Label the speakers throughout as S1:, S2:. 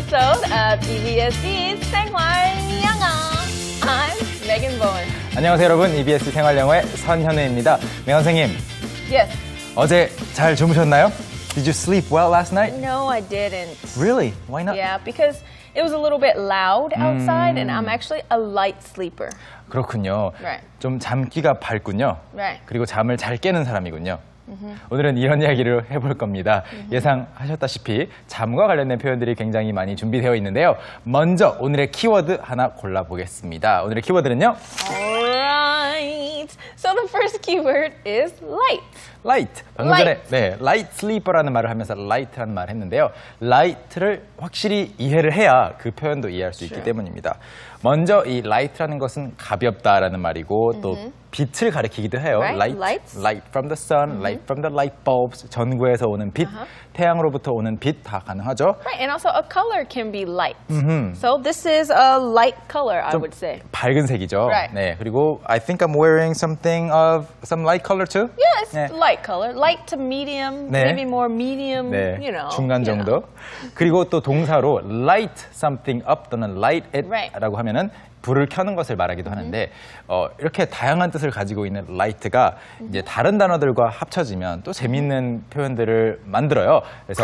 S1: episode of EBSC's 생활 영어. I'm Megan Bowen.
S2: 안녕하세요 여러분, EBS 생활영어의 선현우입니다. 명원 선생님,
S1: Yes.
S2: 어제 잘 주무셨나요? Did you sleep well last night?
S1: No, I didn't.
S2: Really? Why not?
S1: Yeah, because it was a little bit loud outside and I'm actually a light sleeper.
S2: 그렇군요.
S1: Right.
S2: 좀 잠기가 밝군요.
S1: Right.
S2: 그리고 잠을 잘 깨는 사람이군요. 오늘은 이런 이야기를 해볼 겁니다. 예상하셨다시피 잠과 관련된 표현들이 굉장히 많이 준비되어 있는데요. 먼저 오늘의 키워드 하나 골라보겠습니다. 오늘의 키워드는요?
S1: Alright. So the first keyword is light.
S2: light. 방금 전에 light sleeper라는 말을 하면서 light라는 말을 했는데요. light를 확실히 이해를 해야 그 표현도 이해할 수 있기 때문입니다. 먼저 이 light라는 것은 가볍다라는 말이고 또 빛을 가리키기도 해요.
S1: Right?
S2: light from the sun, light from the light bulbs. 전구에서 오는 빛, 태양으로부터 오는 빛 다 가능하죠.
S1: Right, and also a color can be light. So this is a light color, I would say.
S2: 밝은 색이죠.
S1: Right.
S2: 네, 그리고 I think I'm wearing something of some light color too.
S1: Yeah, it's
S2: 네.
S1: light color. Light to medium,
S2: 네.
S1: maybe more medium,
S2: 네,
S1: you know.
S2: 중간 정도. 그리고 또 동사로 light something up 또는 light it라고 하면은 불을 켜는 것을 말하기도 하는데 이렇게 다양한 뜻을 가지고 있는 light가 이제 다른 단어들과 합쳐지면 또 재미있는 표현들을 만들어요. 그래서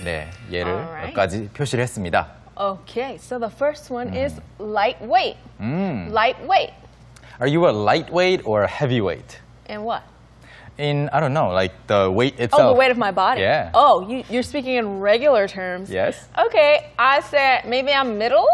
S2: 네, 예를 몇 가지 표시를 했습니다.
S1: Okay, so the first one is lightweight. Lightweight.
S2: Are you a lightweight or a heavyweight?
S1: And what?
S2: In, I don't know, like the weight itself.
S1: Oh, the weight of my body.
S2: Yeah.
S1: Oh, you're speaking in regular terms.
S2: Yes.
S1: Okay, I said maybe I'm middle?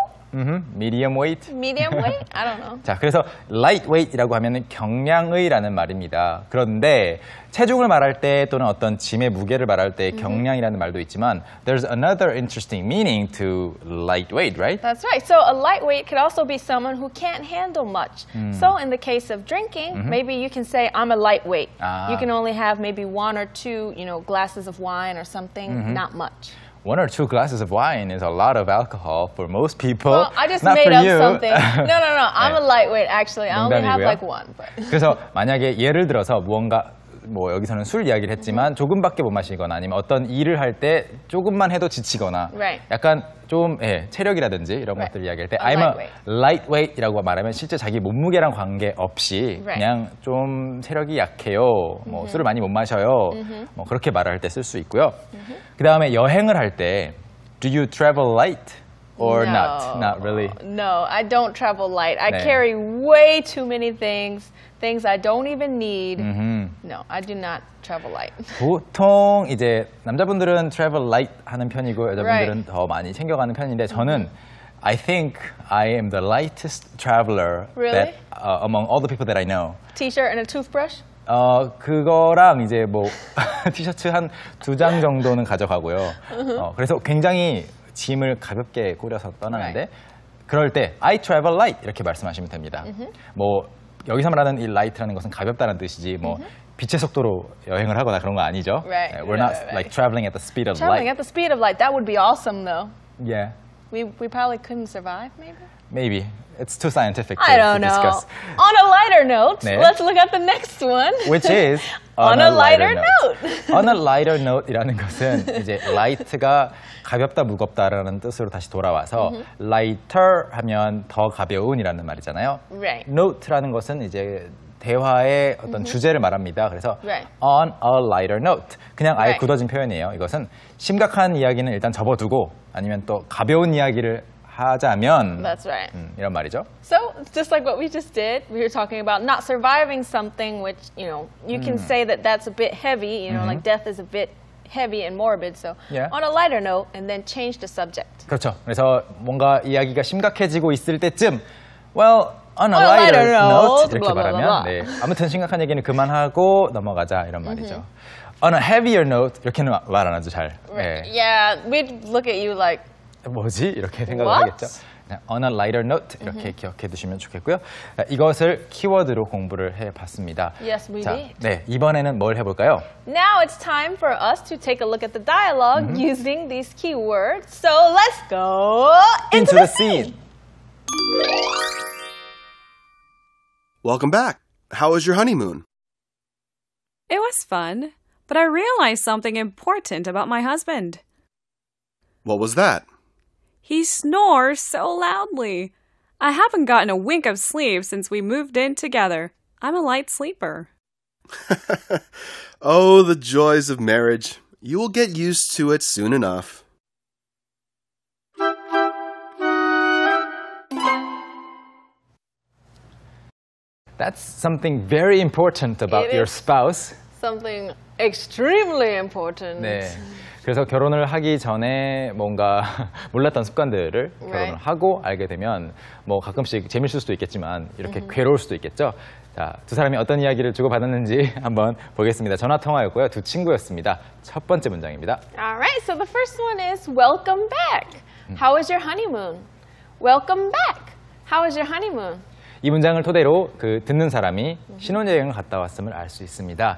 S2: Medium weight.
S1: Medium weight? I don't know.
S2: 자, 그래서 lightweight이라고 하면은 경량의라는 말입니다. 그런데 체중을 말할 때 또는 어떤 짐의 무게를 말할 때 경량이라는 말도 있지만 there's another interesting meaning to lightweight, right?
S1: That's right. So a lightweight could also be someone who can't handle much. So in the case of drinking, maybe you can say I'm a lightweight. You can only have maybe one or two, glasses of wine or something, not much.
S2: 1 or 2 glasses of wine is a lot of alcohol for most people.
S1: Well, I just
S2: Not
S1: made
S2: for
S1: up
S2: you.
S1: something. No. I'm a lightweight, actually. I only have
S2: 농담이고요.
S1: like one. But.
S2: 그래서 만약에 예를 들어서 무언가 여기서는 술 이야기를 했지만 조금밖에 못 마시거나 아니면 어떤 일을 할 때 조금만 해도 지치거나
S1: Right.
S2: 약간 좀 체력이라든지 이런 것들 이야기할 때 I'm
S1: lightweight.
S2: a lightweight이라고 말하면 실제 자기 몸무게랑 관계없이
S1: Right.
S2: 그냥 좀 체력이 약해요. 술을 많이 못 마셔요. 그렇게 말할 때 쓸 수 있고요. 그 다음에 여행을 할 때 Do you travel light or not? Not really.
S1: No, I don't travel light. I
S2: 네.
S1: carry way too many things I don't even need. No, I do not travel light.
S2: 보통 이제 남자분들은 travel light 하는 편이고 여자분들은
S1: Right.
S2: 더 많이 챙겨가는 편인데 저는 I think I am the lightest traveler
S1: Really?
S2: that among all the people that I know.
S1: T-shirt and a toothbrush?
S2: 그거랑 이제 티셔츠 한 2장 정도는 가져가고요. 그래서 굉장히 짐을 가볍게 꾸려서 떠나는데 그럴 때 I travel light 이렇게 말씀하시면 됩니다. 여기서 말하는 이 light라는 것은 가볍다는 뜻이지 빛의 속도로 여행을 하거나 그런 거 아니죠.
S1: Right.
S2: We're not like traveling at the speed of
S1: Traveling
S2: light.
S1: at the speed of light, that would be awesome though.
S2: Yeah,
S1: We probably couldn't survive, maybe?
S2: maybe. It's too scientific
S1: I
S2: to
S1: don't know.
S2: discuss.
S1: On a lighter note,
S2: 네.
S1: let's look at the next one.
S2: Which is
S1: On a lighter note.
S2: On a lighter note이라는 것은 이제 light가 가볍다, 무겁다라는 뜻으로 다시 돌아와서 lighter 하면 더 가벼운이라는 말이잖아요.
S1: Right.
S2: note라는 것은 이제 대화의 어떤 주제를 말합니다. 그래서
S1: Right.
S2: on a lighter note. 그냥 아예
S1: Right.
S2: 굳어진 표현이에요. 이것은 심각한 이야기는 일단 접어두고 아니면 또 가벼운 이야기를 하자면
S1: That's right.
S2: 이런 말이죠.
S1: So, just like what we just did, we were talking about not surviving something which, you can say that that's a bit heavy, like death is a bit heavy and morbid. So,
S2: Yeah.
S1: on a lighter note, and then change the subject.
S2: 그렇죠. 그래서 뭔가 이야기가 심각해지고 있을 때쯤 well, on a
S1: On a
S2: lighter
S1: lighter
S2: note
S1: note,
S2: 이렇게
S1: blah, blah,
S2: 말하면
S1: blah, blah.
S2: 아무튼 심각한 얘기는 그만하고 넘어가자 이런 말이죠. On a heavier note 이렇게는 말 안 하죠 잘.
S1: Yeah, we'd look at you like,
S2: 뭐지? 이렇게 생각을
S1: What?
S2: 하겠죠. On a lighter note 이렇게 기억해 두시면 좋겠고요. 이것을 키워드로 공부를 해봤습니다.
S1: Yes, we did.
S2: 네, 이번에는 뭘 해볼까요?
S1: now it's time for us to take a look at the dialogue using these keywords. So, let's go into the scene.
S3: Welcome back. How was your honeymoon?
S4: It was fun, but I realized something important about my husband.
S3: What was that?
S4: He snores so loudly. I haven't gotten a wink of sleep since we moved in together. I'm a light sleeper.
S3: Oh, the joys of marriage. You will get used to it soon enough.
S2: That's something very important about your spouse.
S1: Something extremely important.
S2: 네. 그래서 결혼을 하기 전에 뭔가 몰랐던 습관들을 결혼을 하고 알게 되면 뭐 가끔씩 재밌을 수도 있겠지만 이렇게 괴로울 수도 있겠죠. 자, 두 사람이 어떤 이야기를 주고받았는지 한번 보겠습니다. 전화 통화였고요. 두 친구였습니다. 첫 번째 문장입니다.
S1: Alright, so the first one is welcome back. How was your honeymoon? Welcome back. How was your honeymoon?
S2: 이 문장을 토대로 그 듣는 사람이 신혼여행을 갔다 왔음을 알 수 있습니다.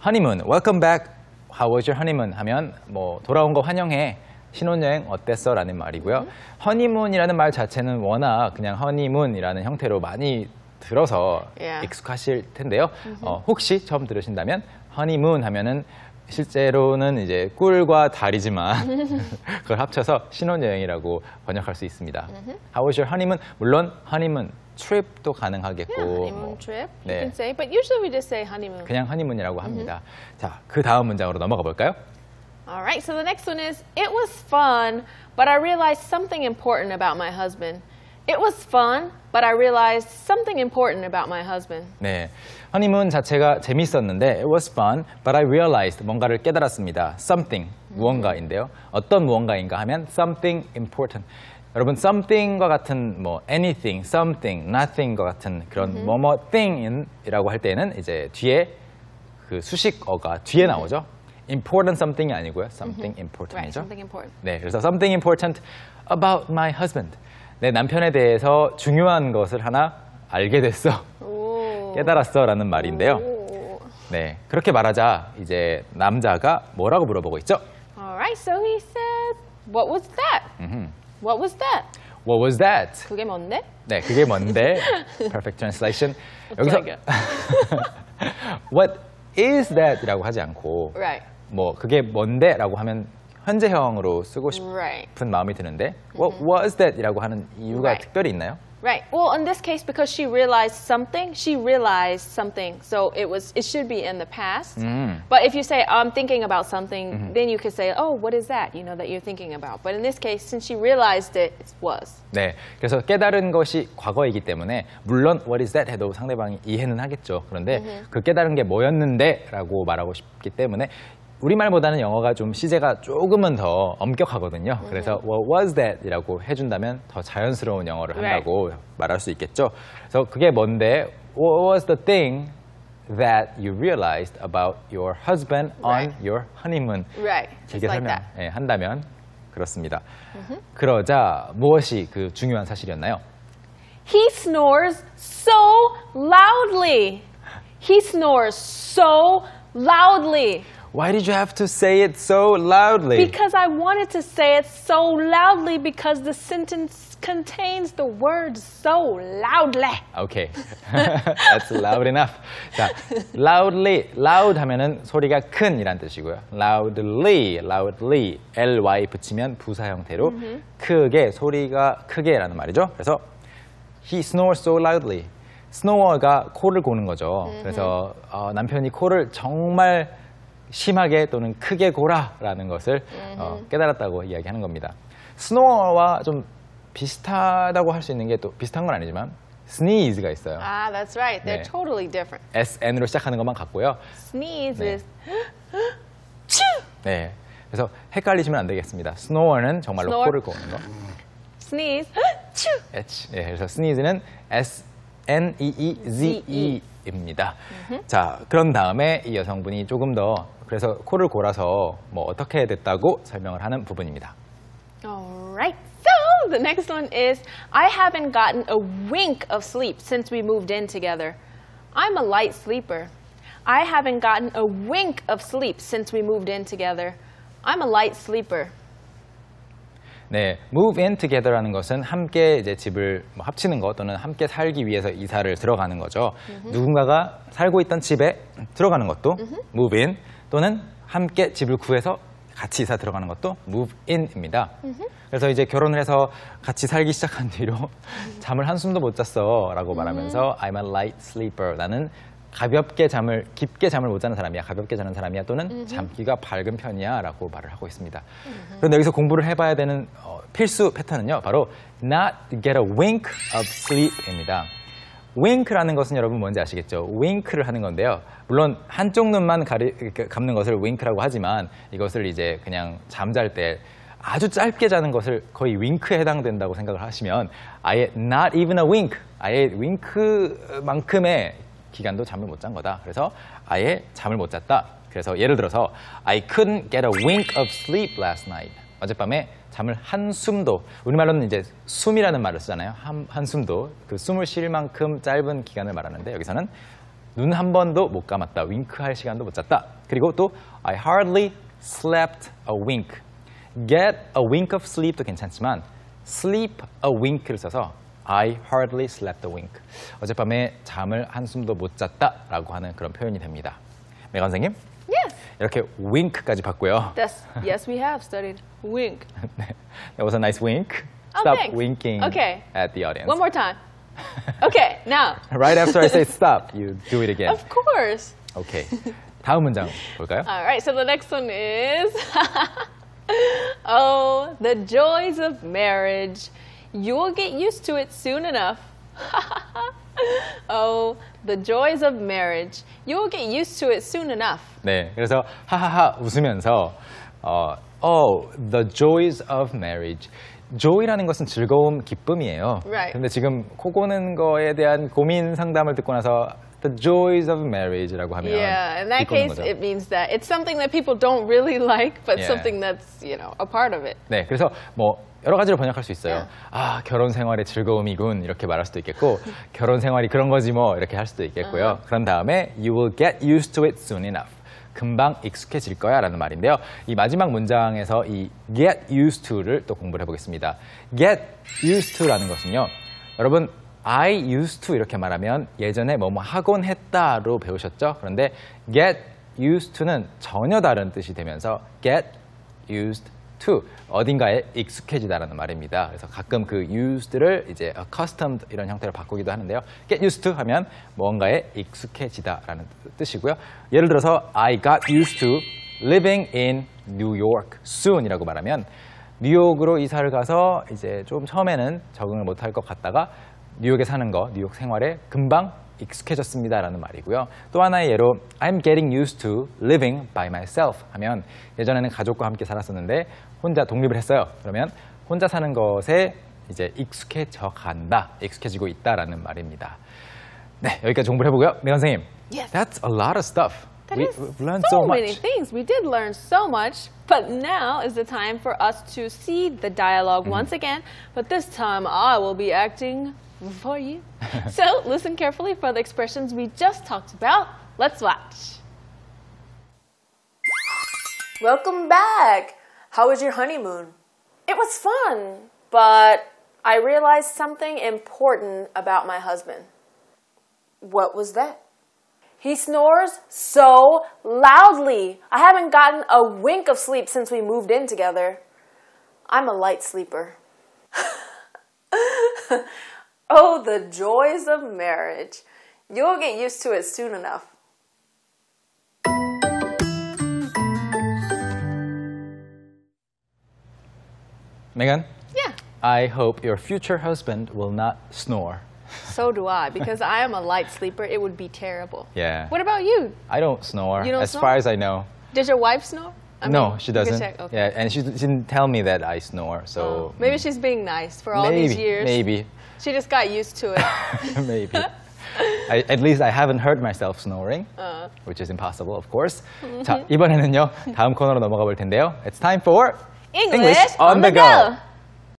S2: honeymoon, welcome back. How was your honeymoon? 하면 뭐 돌아온 거 환영해. 신혼여행 어땠어? 라는 말이고요. honeymoon이라는 말 자체는 워낙 그냥 honeymoon이라는 형태로 많이 들어서 익숙하실 텐데요. 혹시 처음 들으신다면 honeymoon 하면은 실제로는 이제 꿀과 달이지만 그걸 합쳐서 신혼여행이라고 번역할 수 있습니다. How was your honeymoon? 물론 honeymoon trip도 가능하겠고
S1: honeymoon trip, you
S2: 네.
S1: can say, but usually we just say honeymoon.
S2: 그냥 honeymoon이라고 합니다. 자, 그 다음 문장으로 넘어가 볼까요?
S1: Alright, so the next one is, it was fun, but I realized something important about my husband. It was fun, but I realized something important about my husband.
S2: 네, 허니문 자체가 재밌었는데 it was fun, but I realized 뭔가를 깨달았습니다. something, 무언가인데요. 어떤 무언가인가 하면 something important. 여러분, something과 같은 뭐 anything, something, nothing과 같은 그런 뭐뭐 thing이라고 할 때는 이제 뒤에 그 수식어가 뒤에 나오죠. important something이 아니고요. something importan이죠.
S1: Something important.
S2: 네, 그래서 something important about my husband. 내 남편에 대해서 중요한 것을 하나 알게 됐어. 깨달았어 라는 말인데요. 네, 그렇게 말하자 이제 남자가 뭐라고 물어보고 있죠?
S1: Alright, so he said, what was that? What was that?
S2: What was that?
S1: 그게 뭔데?
S2: 네, 그게 뭔데? Perfect translation. 여기서 What is that? 이라고 하지 않고
S1: Right.
S2: 뭐 그게 뭔데? 라고 하면 현재형으로 쓰고 싶은 마음이 드는데 What was that? 이라고 하는 이유가 특별히 있나요?
S1: Right. Well, in this case, because she realized something, so it should be in the past. But if you say, I'm thinking about something, then you could say, oh, what is that, that you're thinking about. But in this case, since she realized it, it was.
S2: 네, 그래서 깨달은 것이 과거이기 때문에 물론 what is that 해도 상대방이 이해는 하겠죠. 그런데 그 깨달은 게 뭐였는데 라고 말하고 싶기 때문에 우리말보다는 영어가 좀 시제가 조금은 더 엄격하거든요. 그래서 what was that? 이라고 해준다면 더 자연스러운 영어를 한다고 말할 수 있겠죠. 그래서 그게 뭔데? What was the thing that you realized about your husband on your honeymoon?
S1: Right.
S2: 길게
S1: Just like that.
S2: 한다면 그렇습니다. 그러자 무엇이 그 중요한 사실이었나요?
S1: He snores so loudly. He snores so loudly.
S2: Why did you have to say it so loudly?
S1: Because I wanted to say it so loudly because the sentence contains the word so loudly.
S2: Okay, that's loud enough. 자, loudly, loud 하면은 소리가 큰 이란 뜻이고요. loudly, ly 붙이면 부사 형태로 크게, 소리가 크게라는 말이죠. 그래서 he snores so loudly. snore가 코를 고는 거죠. 그래서 남편이 코를 정말 심하게 또는 크게 고라라는 것을 깨달았다고 이야기하는 겁니다. snore와 좀 비슷하다고 할 수 있는 게 또 비슷한 건 아니지만 sneeze가 있어요.
S1: Ah, that's right. They're
S2: 네.
S1: totally different.
S2: SN으로 시작하는 것만 같고요.
S1: Sneeze
S2: 네.
S1: is
S2: 네, 그래서 헷갈리시면 안 되겠습니다. snore는 정말로
S1: Snore.
S2: 코를 고는 거.
S1: sneeze.
S2: 네, 그래서 sneeze는 SNEEZE입니다. 자, 그런 다음에 이 여성분이 조금 더 그래서 코를 골아서 뭐 어떻게 됐다고 설명을 하는 부분입니다.
S1: All right. So the next one is, I haven't gotten a wink of sleep since we moved in together. I'm a light sleeper. I haven't gotten a wink of sleep since we moved in together. I'm a light sleeper.
S2: 네, move in together라는 것은 함께 이제 집을 뭐 합치는 것 또는 함께 살기 위해서 이사를 들어가는 거죠. 누군가가 살고 있던 집에 들어가는 것도 move in 또는 함께 집을 구해서 같이 이사 들어가는 것도 move in입니다. 그래서 이제 결혼을 해서 같이 살기 시작한 뒤로 잠을 한숨도 못 잤어 라고 말하면서 I'm a light sleeper. 나는 깊게 잠을 못 자는 사람이야. 가볍게 자는 사람이야. 또는 잠기가 밝은 편이야 라고 말을 하고 있습니다. 그런데 여기서 공부를 해봐야 되는 필수 패턴은요. 바로 not get a wink of sleep입니다. wink라는 것은 여러분 뭔지 아시겠죠? wink를 하는 건데요. 물론 한쪽 눈만 감는 것을 wink라고 하지만 이것을 이제 그냥 잠잘 때 아주 짧게 자는 것을 거의 윙크에 해당된다고 생각을 하시면 아예 not even a wink, 아예 윙크만큼의 기간도 잠을 못 잔 거다. 그래서 아예 잠을 못 잤다. 그래서 예를 들어서 I couldn't get a wink of sleep last night. 어젯밤에 잠을 한숨도, 우리말로는 이제 숨이라는 말을 쓰잖아요. 한숨도 그 숨을 쉴 만큼 짧은 기간을 말하는데 여기서는 눈 한 번도 못 감았다. 윙크할 시간도 못 잤다. 그리고 또 I hardly slept a wink. Get a wink of sleep도 괜찮지만 sleep a wink를 써서 I hardly slept a wink. 어젯밤에 잠을 한숨도 못 잤다라고 하는 그런 표현이 됩니다. 메간 선생님?
S1: Yes.
S2: 이렇게 wink까지 봤고요.
S1: Yes, we have studied wink.
S2: That was a nice wink.
S1: Oh,
S2: Stop
S1: thanks.
S2: winking
S1: Okay.
S2: at the audience.
S1: One more time. Okay, now.
S2: Right after I say stop, you do it again.
S1: Of course.
S2: Okay. 다음 문장 볼까요?
S1: All right, so the next one is oh, the joys of marriage. You will get used to it soon enough. Oh, the joys of marriage. You will get used to it soon enough.
S2: 네, 그래서 하하하 웃으면서 the joys of marriage. joy라는 것은 즐거움, 기쁨이에요.
S1: Right.
S2: 근데 지금 코 고는 거에 대한 고민 상담을 듣고 나서 the joys of marriage라고 하면
S1: Yeah, in that
S2: 비꼬는
S1: case,
S2: 거죠.
S1: it means that it's something that people don't really like, but
S2: Yeah.
S1: something that's, a part of it.
S2: 네, 그래서 뭐 여러 가지로 번역할 수 있어요.
S1: Yeah.
S2: 아, 결혼 생활의 즐거움이군 이렇게 말할 수도 있겠고 결혼 생활이 그런 거지 뭐 이렇게 할 수도 있겠고요. 그런 다음에 you will get used to it soon enough. 금방 익숙해질 거야 라는 말인데요. 이 마지막 문장에서 이 get used to를 또 공부를 해보겠습니다. get used to라는 것은요. 여러분 I used to 이렇게 말하면 예전에 뭐뭐 하곤 했다로 배우셨죠? 그런데 get used to는 전혀 다른 뜻이 되면서 get used to 어딘가에 익숙해지다라는 말입니다. 그래서 가끔 그 used를 이제 accustomed 이런 형태로 바꾸기도 하는데요. get used to 하면 뭔가에 익숙해지다라는 뜻이고요. 예를 들어서 I got used to living in New York soon이라고 말하면 뉴욕으로 이사를 가서 이제 좀 처음에는 적응을 못할 것 같다가 뉴욕에 사는 거, 뉴욕 생활에 금방 익숙해졌습니다라는 말이고요. 또 하나의 예로 I'm getting used to living by myself 하면 예전에는 가족과 함께 살았었는데 혼자 독립을 했어요. 그러면 혼자 사는 것에 이제 익숙해져 간다, 익숙해지고 있다라는 말입니다. 네, 여기까지 공부를 해보고요. 메간 선생님,
S1: Yes.
S2: that's a lot of stuff. We've learned
S1: so
S2: so
S1: many
S2: much.
S1: things. We did learn so much, but now is the time for us to see the dialogue once again. But this time, I will be acting for you. So listen carefully for the expressions we just talked about. Let's watch. Welcome back. How was your honeymoon? It was fun, but I realized something important about my husband. What was that? He snores so loudly. I haven't gotten a wink of sleep since we moved in together. I'm a light sleeper. Oh, the joys of marriage. You'll get used to it soon enough.
S2: Megan,
S1: Yeah,
S2: I hope your future husband will not snore.
S1: so do I. Because I am a light sleeper, it would be terrible.
S2: Yeah.
S1: What about you?
S2: I don't snore,
S1: You don't
S2: as
S1: snore?
S2: far as I know.
S1: Does your wife snore?
S2: No, she
S1: you can
S2: doesn't.
S1: check. Okay.
S2: Yeah, and she didn't tell me that I snore, so
S1: Maybe she's being nice for all these years.
S2: maybe,
S1: She just got used to it.
S2: maybe. At least I haven't heard myself snoring, which is impossible, of course. 자, 이번에는요, 다음 코너로 넘어가 볼 텐데요. It's time for
S1: English on the go.